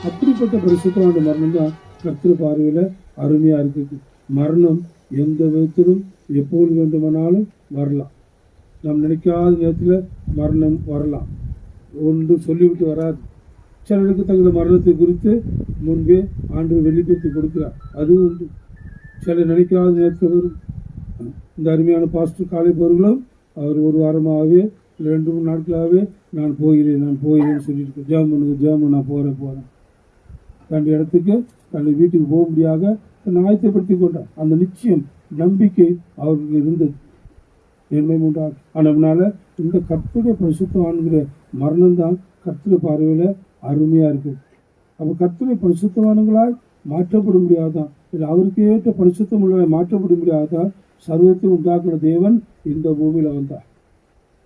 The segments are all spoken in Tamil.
அப்படிப்பட்ட பரிசுத்தமான மரணம் தான் கர்த்தர் பார்வையில அருமையா இருக்குது. மரணம் எந்த விதத்திலும் எப்போது வேண்டுமானாலும் வரலாம். நாம் நினைக்காத நேரத்தில் மரணம் வரலாம். ஒன்று சொல்லிவிட்டு வராது. சிலருக்கு தங்கள் மரணத்தை குறித்து முன்பே ஆண்டு வெளிப்படுத்தி கொடுக்கிறார், அதுவும் உண்டு. சிலர் நினைக்காத நேரத்தில் வரும். இந்த அருமையான பாஸ்டர் காலை போர்களும் அவர் ஒரு வாரமாகவே 2-3 நாட்களாகவே நான் போகிறேன்னு சொல்லியிருக்கேன். ஜாமு நான் போகிறேன் தன் இடத்துக்கு தன் வீட்டுக்கு போக முடியாத தன்னை ஆயத்தப்படுத்தி கொண்டார். அந்த நிச்சயம் நம்பிக்கை அவருக்கு இருந்தது. நேர்மை உண்டாகும். அதனால இந்த கர்த்தருடைய பரிசுத்தவான்கிற மரணம் தான் கர்த்தருடைய பார்வையில் அருமையாக இருக்குது. அப்போ கர்த்தருடைய பரிசுத்தவான்களாய் மாற்றப்பட முடியாதான், இல்லை அவருக்கு ஏற்ற பரிசுத்தம் உள்ள மாற்றப்பட முடியாதான். சர்வத்தை உண்டாக்குற தேவன் இந்த பூமியில் வந்தார்.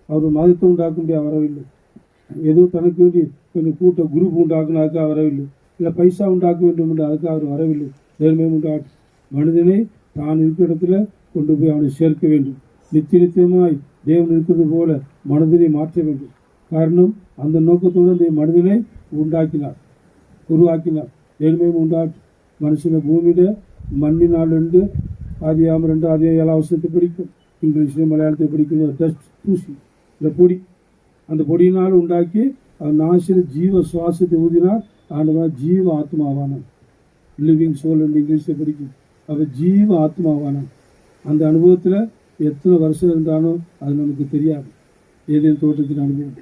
அவர் மதத்தை உண்டாக்க முடியாது, வரவில்லை. ஏதோ தனக்கு வேண்டி கொஞ்சம் கூட்ட குரூப் உண்டாக்குனாக்கா வரவில்லை, இல்லை பைசா உண்டாக்க வேண்டும் என்று அதுக்காக அவர் வரவில்லை. நேர்மையும் உண்டாக்கும். மனிதனை தான் இருக்கிற இடத்துல கொண்டு போய் அவனை சேர்க்க வேண்டும். நித்தியமாய் தேவன் இருக்கிறது போல மனிதனை மாற்ற வேண்டும். காரணம், அந்த நோக்கத்தோடு அந்த மனிதனை உருவாக்கினார். நேர்மையும் உண்டாக்கும். மனுஷனை பூமியில மண்ணினாலிருந்து ஆதியாகமம் 2:7 படிக்கும். இங்கிலீஷ்லேயும் மலையாளத்தை படிக்கும். டஸ்ட், தூசி, இந்த பொடி, அந்த பொடியினால் உண்டாக்கி அவன் நாசில ஜீவ சுவாசத்தை ஊதினார். ஆண்டவன் ஜீவ ஆத்மாவானான். லிவிங் சோல் என்று இங்கிலீஷில் படிக்கும். அவன் ஜீவ ஆத்மாவானான். அந்த அனுபவத்தில் எத்தனை வருஷம் இருந்தானோ அது நமக்கு தெரியாது. ஏதேனும் தோட்டத்தின் அனுபவம்.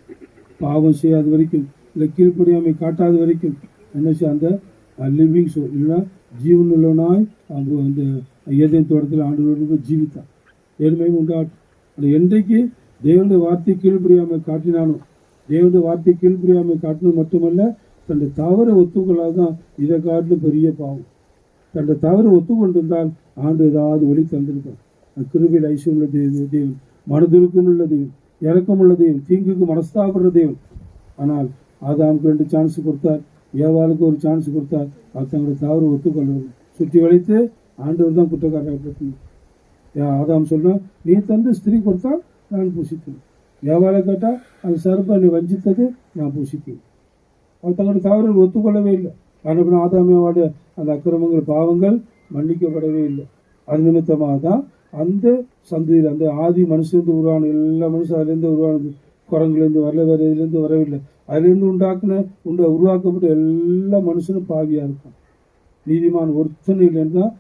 பாவம் செய்யாத வரைக்கும், இல்லை கீழ்ப்படியாமை காட்டாத வரைக்கும் என்ன செய்ய அந்த லிவிங் சோல் இல்லைன்னா ஜீவன் உள்ளவனாய் அவங்க அந்த ஏதேனும் தோட்டத்தில் ஆண்டவர்களுக்கு ஜீவித்தான். ஏழ்மையும் உண்டாட்டும். அது என்றைக்கு தேவனுடைய வார்த்தை கீழ்ப்படியாமல் காட்டினானோ, தேவனுடைய வார்த்தை கீழ்ப்படியாமல் காட்டினது மட்டுமல்ல, தன்னுடைய தவறை ஒத்துக்கொள்ளாதான் இதை காட்டிலும் பெரிய பாவம். தன்னுடைய தவறை ஒத்துக்கொண்டிருந்தால் ஆண்டு ஏதாவது வழி தந்திருக்கான். கிருபையில் ஐஸ்வர்யம் உள்ள தேவன், மனதுருக்கம் உள்ள தேவன், இறக்கம் உள்ள தேவன், தீங்குக்கு மனஸ்தாபடுற தேவன். ஆனால் ஆதாமுக்கு 2 சான்ஸ் கொடுத்தார், ஏவாளுக்கு 1 சான்ஸ் கொடுத்தார். அது தங்களுடைய தவறு ஒத்துக்கொள்வது சுற்றி வளைத்து ஆண்டவர் தான் குற்றக்காரர். ஆதாம் சொன்னால், நீ தந்து ஸ்திரீ கொடுத்தால் நான் பூசித்தேன். ஏவாளை கேட்டால், அந்த சர்ப்பை நீ வஞ்சித்தது நான் பூசித்தேன். அவர் தங்களுடைய தவறுகள் ஒத்துக்கொள்ளவே இல்லை. ஆனால் ஆதாமியோட அந்த அக்கிரமங்கள் பாவங்கள் மன்னிக்கப்படவே இல்லை. அது நிமித்தமாக தான் அந்த சந்தையில் அந்த ஆதி மனுஷலேருந்து உருவான எல்லா மனுஷன் அதுலேருந்து உருவானது. குரங்குலேருந்து வரல, வேறு இதுலேருந்து வரவில்லை. அதுலேருந்து உருவாக்கப்பட்ட எல்லா மனுஷனும் பாவியாக இருக்கும். நீதிமான் ஒருத்தனை இல்லைன்னு தான்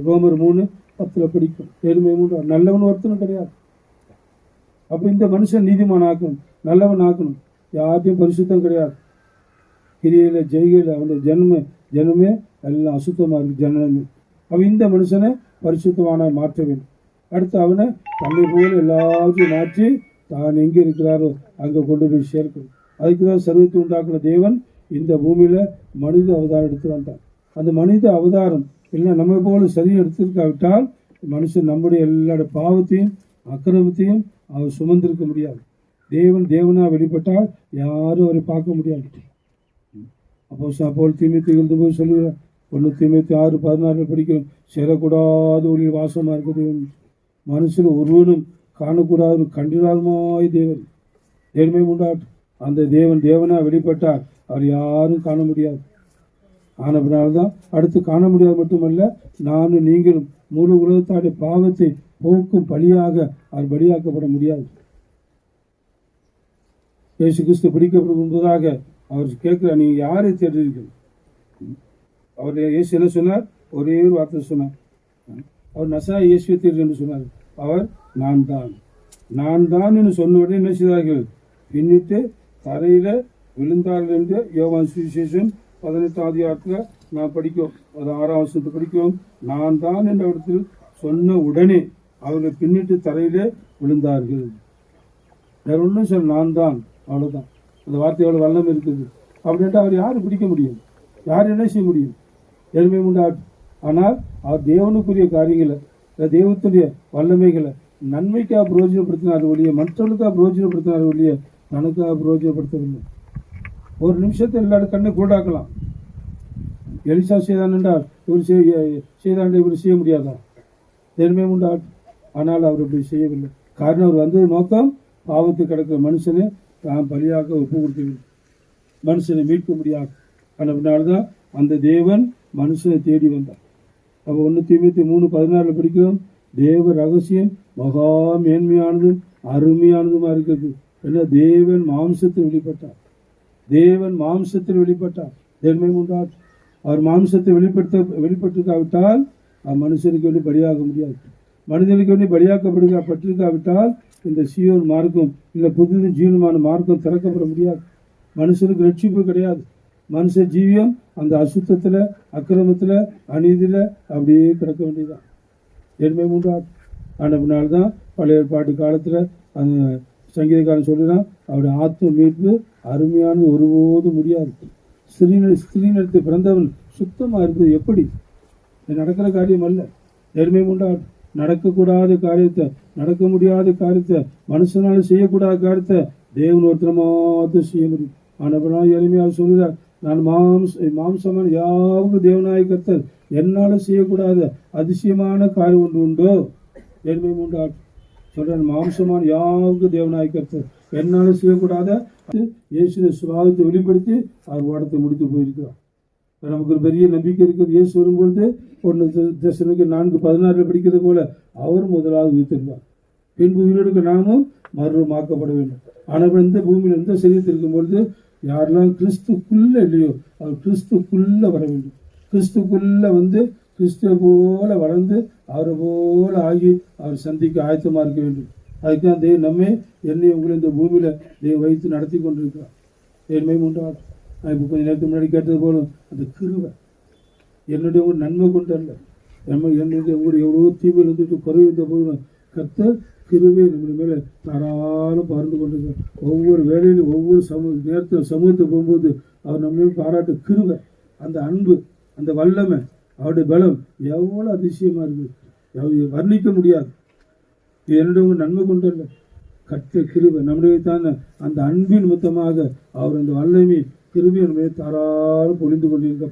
ரோமர் 3:10 படிக்கும். ஏழ்மை 3 நல்லவன் ஒருத்தனும் கிடையாது. அப்போ இந்த மனுஷன் நீதிமான் ஆக்கணும், நல்லவன் ஆக்கணும். யார்ட்டையும் பரிசுத்தம் கிடையாது. கிரியில ஜெய்கையில் அவனுடைய ஜனமே எல்லாம் அசுத்தமாக இருக்குது. ஜனமே அவன் இந்த மனுஷனை பரிசுத்தமான மாற்ற வேண்டும். அடுத்து அவனை தன்னை போல எல்லாத்தையும் மாற்றி தான் எங்கே இருக்கிறாரோ அங்கே கொண்டு போய் சேர்க்கணும். அதுக்கு தான் சர்வத்தை உண்டாக்குன தேவன் இந்த பூமியில் மனித அவதாரம் எடுத்து வந்தான். அந்த மனித அவதாரம் இல்லை நம்ம போல சரி எடுத்திருக்காவிட்டால் மனுஷன் நம்முடைய எல்லாருடைய பாவத்தையும் அக்கிரமத்தையும் அவர் சுமந்திருக்க முடியாது. தேவனாக வெளிப்பட்டால் யாரும் அவரை பார்க்க முடியாது. அப்போ தீமைத்து போய் சொல்லுகிறார். 1 தீமோத்தேயு 6:16 படிக்கிறோம். சேரக்கூடாத ஒளி வாசமாக இருக்குது. மனுஷன் ஒருவனும் காணக்கூடாது கண்டிராதமாய் தேவன். நேர்மை உண்டாட்டும். அந்த தேவனாக வெளிப்பட்டால் அவர் யாரும் காண முடியாது. ஆனப்பினால்தான் அடுத்து காண முடியாது மட்டுமல்ல, நானும் நீங்களும் முழு உலகத்தாருடைய பாவத்தை போக்கும் பலியாக அவர் பலியாக்கப்பட முடியாது. இயேசு கிறிஸ்து பிடிக்கப்படும் முன்பதாக அவர் கேட்கிறார், நீங்கள் யாரை தேடுறீர்கள்? அவர் இயேசு என்ன சொன்னார்? ஒரே ஒரு வார்த்தை சொன்னார். அவர் நசா இயேசுவை தேடு என்று சொன்னார். அவர் நான் தான் என்று சொன்ன உடனே என்ன செய்தார்கள்? பின்னிட்டு தரையில் விழுந்தார்கள் என்று யோவான் சுவிசேஷம் 18 நான் படிக்கிறோம். அது 6 படிக்கிறோம். நான் தான் என்ற இடத்தில் சொன்ன உடனே அவர்கள் பின்னிட்டு தரையிலே விழுந்தார்கள். வேற ஒன்றும் சொல்ல, நான் தான், அவ்வளோதான். அந்த வார்த்தையோட வல்லம் இருக்குது. அப்படின்ட்டு அவர் யாரும் பிடிக்க முடியும்? யார் என்ன செய்ய முடியும்? எளிமை உண்டாட்டும். ஆனால் அவர் தேவனுக்குரிய காரியங்களை, தெய்வத்துடைய வல்லமைகளை நன்மைக்காக பிரயோஜனப்படுத்தினார் ஒழிய, மற்றவர்களுக்காக பிரயோஜனப்படுத்தினார் ஒழிய, தனக்காக பிரயோஜனப்படுத்தவில்லை. ஒரு நிமிஷத்தை எல்லாரும் கண்ணை கூடாக்கலாம். எலிசா செய்தான் என்றால் இவர் செய்தான் இவர் செய்ய முடியாதா? எளிமை உண்டாட்டும். ஆனால் அவர் அப்படி செய்யவில்லை. காரணம், அவர் வந்தது நோக்கம் பாவத்து கிடக்கிற மனுஷனை தான் பலியாக ஒப்பு கொடுக்கவில்லை. மனுஷனை மீட்க முடியாது. அதனால்தான் அந்த தேவன் மனுஷனை தேடி வந்தார். அப்போ 1 தீமோத்தேயு 3:16 படிக்கிறோம். தேவ ரகசியம் மகா மேன்மையானதும் அருமையானதுமா இருக்கிறது. ஏன்னா தேவன் மாம்சத்தை வெளிப்பட்டார். தேவன் மாம்சத்தில் வெளிப்பட்டார். தேவனை உண்டார். அவர் மாம்சத்தை வெளிப்பட்டிருக்காவிட்டால் மனுஷனுக்கு வேண்டி பலியாக முடியாது. மனிதனுக்கு வேண்டி பலியாக்கப்பட்டிருக்காவிட்டால் இந்த சீயோன் மார்க்கம் இல்லை புது ஜீவனமான மார்க்கம் திறக்கப்பட முடியாது. மனுஷனுக்கு ரட்சிப்பு கிடையாது. மனுஷ ஜீவியம் அந்த அசுத்தத்தில், அக்கிரமத்தில், அநீதியில் அப்படியே கிடக்க வேண்டியதுதான். என்மை உண்டார். ஆனப்பினால்தான் பழைய ஏற்பாட்டு காலத்தில் அந்த சங்கீதக்காரன் சொல்லினான், அவருடைய ஆத்ம மீட்பு அருமையான ஒருபோதும் முடியாது. ஸ்திரீனிடத்து பிறந்தவன் சுத்தமாக இருப்பது எப்படி? நடக்கிற காரியம் அல்ல. நேர்மை உண்டார். நடக்கக்கூடாத காரியத்தை, நடக்க முடியாத காரியத்தை, மனுஷனால செய்யக்கூடாத காரியத்தை தேவன் ஒருத்தர் மாத்திரம் செய்ய முடியும். ஆனால் எளிமையாக சொல்கிறார், நான் மாம்சமான யாவுக்கு தேவனாய் கர்த்தர் என்னால் செய்யக்கூடாத அதிசயமான காரியம் ஒன்று உண்டோ? எளிமை உண்டார் சொல்றான். மாம்சமான யாவுக்கு தேவனாய் கர்த்தர் என்னால் செய்யக்கூடாத இயேசுவின் சுபாவத்தை வெளிப்படுத்தி அவர் ஓடத்தை முடித்து போயிருக்கிறார். நமக்கு ஒரு பெரிய நம்பிக்கை இருக்கிறது. இயேசு வரும்பொழுது 1 தெசலோனிக்கர் 4:16 படிக்கிறது போல அவர் முதலாவது உயிர்த்திருந்தார். பின்பு உயிரோடு நாமும் மறுரூபமாக்கப்பட வேண்டும். ஆனால் இந்த பூமியில் எந்த சரீரத்தில் இருக்கும்பொழுது யாரெல்லாம் கிறிஸ்துக்குள்ள இல்லையோ அவர் கிறிஸ்துக்குள்ள வர வேண்டும். கிறிஸ்துக்குள்ள வந்து கிறிஸ்துவ போல வளர்ந்து அவரை போல ஆகி அவர் சந்திக்க ஆயத்தமாக இருக்க வேண்டும். அதுக்குதான் தேவன் நம்மை என்னை உங்களை இந்த பூமியில தேவன் வைத்து நடத்தி கொண்டிருக்கிறார். என்னை உண்டாகும். நான் இப்போ கொஞ்சம் நேரத்துக்கு முன்னாடி கேட்டது போல அந்த கிருவை என்னுடைய ஒரு நன்மை கொண்டு அல்ல, என்னுடைய உங்களுடைய எவ்வளோ தீமையில் இருந்துட்டு குறைவு இருந்த போது கர்த்தர் கிருவை நம்முடைய மேலே தாராளம் பகிர்ந்து கொண்டிருக்கிறார். ஒவ்வொரு வேலையிலும் ஒவ்வொரு நேரத்தில் சமூகத்தை போகும்போது அவர் நம்ம பாராட்டு கிருவை, அந்த அன்பு, அந்த வல்லமை, அவருடைய பலம் எவ்வளோ அதிசயமாக இருக்குது, வர்ணிக்க முடியாது. இது என்னுடைய உங்கள் நன்மை கொண்டு அல்ல, கர்த்தர் கிருவை நம்முடைய தான் அந்த அன்பின் நிமித்தமாக அவர் அந்த வல்லமை கிருபையை நம்ம தாராளம் பொழிந்து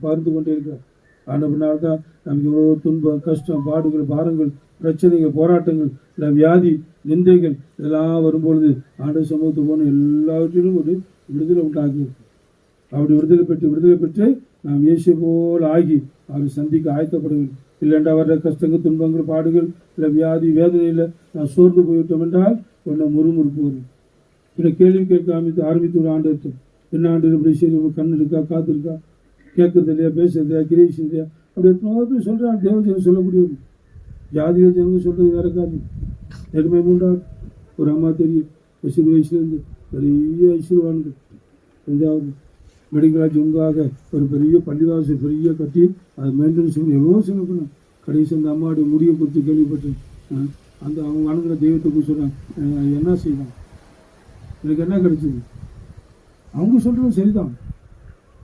பகிர்ந்து கொண்டே இருக்கிறார். ஆனபினால்தான் நமக்கு எவ்வளோ துன்பம், கஷ்டம், பாடுகள், பாரங்கள், பிரச்சனைகள், போராட்டங்கள், இல்லை வியாதி, நிந்தைகள் இதெல்லாம் வரும்பொழுது ஆண்டவர் சமூகத்துக்கு போன எல்லாவற்றிலும் ஒரு விடுதலை உண்டாக்கியிருக்கு. அப்படி விடுதலை பெற்று நாம் இயேசு போல் ஆகி அவரை சந்திக்க ஆயத்தப்பட வேண்டும். இல்லைண்டா வர்ற கஷ்டங்கள், துன்பங்கள், பாடுகள், இல்லை வியாதி, வேதனையில் நான் சோர்ந்து போய்விட்டோம் என்றால் ஒன்றை முறுமுறுப்பு வரும். பின்ன கேள்வி கேட்க ஆரம்பித்து ஒரு ஆண்டு இருக்கும். என்ன ஆண்டு இப்படி சரி கண் இருக்கா, காத்து இருக்கா, கேட்கறது இல்லையா, பேசுறது இல்லையா, கிரேசி இல்லையா, அப்படி எத்தனை பேர் சொல்கிறான். தேவஜனம் சொல்லக்கூடிய ஜாதிக ஜனங்க சொல்கிறது வேற காரியம். எதுவுமே மூன்றார் ஒரு அம்மா தெரியும், 20 வயசுலேருந்து பெரிய ஐஸ்வர்வான்கள், 5வது மெடிக்கல் காலேஜ் உங்காக ஒரு பெரிய பள்ளிவாசல் பெரிய கட்டி அதை மெயின்டெனன்ஸ் பண்ணி எவ்வளோ செலவு பண்ணேன். கடைசி அந்த அம்மாவுடைய முடியை குறித்து கேள்விப்பட்டேன். அந்த அவங்க வணங்குற தெய்வத்தை சொல்கிறாங்க, என்ன செய்வாங்க, எனக்கு என்ன கிடைச்சிது? அவங்க சொல்கிறது சரிதான்,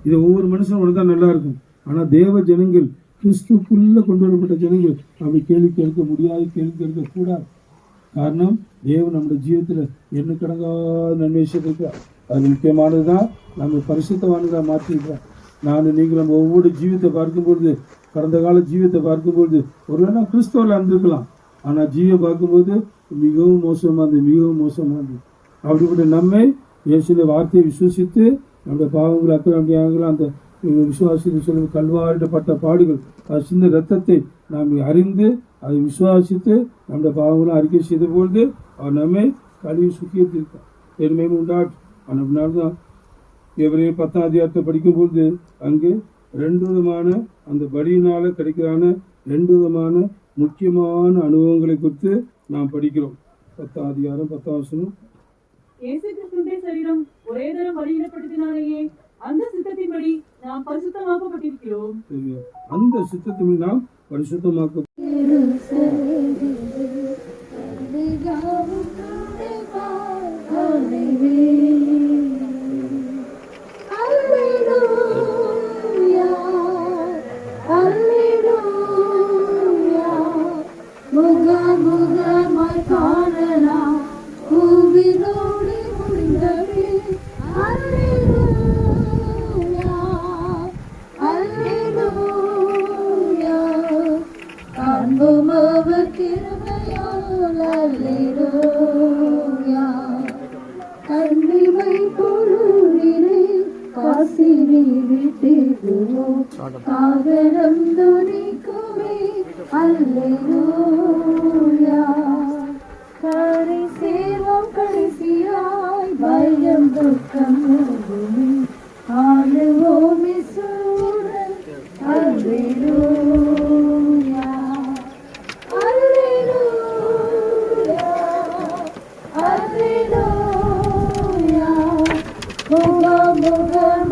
இதை ஒவ்வொரு மனுஷனும் உணர்ந்தால் நல்லா இருக்கும். ஆனால் தேவ ஜனங்கள், கிறிஸ்துக்குள்ளே கொண்டு வரப்பட்ட ஜனங்கள் அப்படி கேள்வி கேட்க முடியாது, கேள்வி கேட்கக்கூடாது. காரணம் தேவன் நம்முடைய ஜீவத்தில் என்ன கடங்காத நன்மை செய்திருக்கிறார். அது முக்கியமானது தான் நம்ம பரிசுத்தவான்களாக மாற்றிருக்கிறார். நீங்கள் நம்ம ஒவ்வொரு ஜீவித்தை பார்க்கும்பொழுது, கடந்த கால ஜீவித்தை பார்க்கும்பொழுது ஒருவேளை கிறிஸ்தவர்கள் இருந்திருக்கலாம், ஆனால் ஜீவியை பார்க்கும்போது மிகவும் மோசமானது. அப்படிப்பட்ட நம்மை இயேசுவின் வார்த்தையை விசுவசித்து நம்முடைய பாவங்கள், அக்கிரமங்கள், அந்த விசுவாசித்து சொல்லும் கல்வாரிடப்பட்ட பாடுகள், அது சின்ன ரத்தத்தை நாம் அறிந்து அதை விசுவாசித்து நம்முடைய பாவங்களை அறிக்கை செய்த பொழுது அவர் நம்மை கழுவி சுத்தியிருக்கார். பெருமையும் உண்டாட்டு. அதனால்தான் எவரையும் 10ஆம் அதிகாரத்தை படிக்கும்பொழுது அங்கு 2 விதமான அந்த பலியினால கிடைக்கிறான 2 விதமான முக்கியமான அனுபவங்களை குறித்து நாம் படிக்கிறோம். 10ஆம் அதிகாரம் 10ஆம் வசனம். இயேசு கிறிஸ்துவின் சரீரம் ஒரே தரம் பலியிடப்பட்டதினாலேயே அந்த சித்தத்தின்படி நாம் பரிசுத்தமாக்கப்பட்டிருக்கிறோம். அந்த சித்தத்தின்படி நாம் பரிசுத்தமாக்க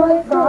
my God.